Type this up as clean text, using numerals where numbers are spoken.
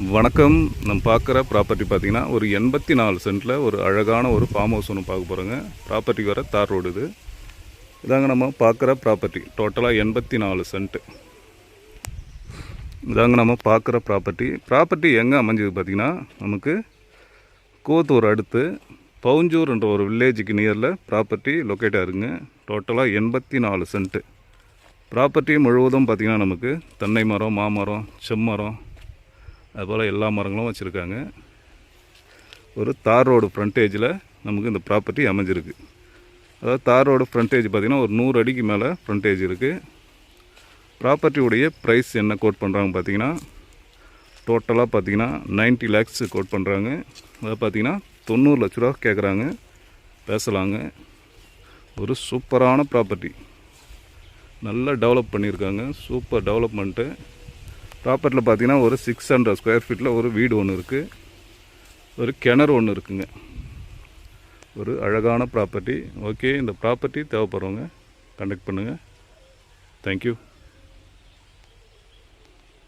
வணக்கம். நம்ம பார்க்குற ப்ராப்பர்ட்டி பார்த்திங்கன்னா ஒரு 84 சென்ட்டில் ஒரு அழகான ஒரு ஃபார்ம் ஹவுஸ் ஒன்று பார்க்க போகிறோங்க. ப்ராப்பர்ட்டி வர தார் ரோடு இது. இதாங்க நம்ம பார்க்குற ப்ராப்பர்ட்டி. டோட்டலாக 84 சென்ட்டு. இதாங்க நம்ம பார்க்குற ப்ராப்பர்ட்டி எங்கே அமைஞ்சது பார்த்திங்கன்னா நமக்கு கோத்தூர் அடுத்து பவுஞ்சூர்ன்ற ஒரு வில்லேஜுக்கு நியரில் ப்ராப்பர்ட்டி லொக்கேட் ஆகுங்க. டோட்டலாக 84 சென்ட்டு. ப்ராப்பர்ட்டி முழுவதும் பார்த்திங்கன்னா நமக்கு தென்னை மரம், மாமரம், செம்மரம், அதுபோல் எல்லா மரங்களும் வச்சுருக்காங்க. ஒரு தார் ரோடு ஃப்ரண்டேஜில் நமக்கு இந்த ப்ராப்பர்ட்டி அமைஞ்சிருக்கு. அதாவது தார் ரோடு ஃப்ரண்டேஜ் பார்த்திங்கன்னா ஒரு 100 அடிக்கு மேலே ஃப்ரண்டேஜ் இருக்குது. ப்ராப்பர்ட்டியுடைய ப்ரைஸ் என்ன கோட் பண்ணுறாங்க பார்த்திங்கன்னா டோட்டலாக பார்த்திங்கன்னா 90 lakhs கோட் பண்ணுறாங்க. அதாவது பார்த்திங்கன்னா 90 லட்ச ரூபா கேட்குறாங்க. பேசலாங்க. ஒரு சூப்பரான ப்ராப்பர்ட்டி, நல்லா டெவலப் பண்ணியிருக்காங்க. Super development. ப்ராப்பர்ட்டியில் பார்த்திங்கன்னா ஒரு 600 ஸ்கொயர் ஃபீட்டில் ஒரு வீடு ஒன்று இருக்குது, ஒரு கிணறு ஒன்று இருக்குங்க. ஒரு அழகான ப்ராப்பர்ட்டி. ஓகே, இந்த ப்ராப்பர்ட்டி தேவைப்படுறவங்க கான்டாக்ட் பண்ணுங்கள். தேங்க்யூ.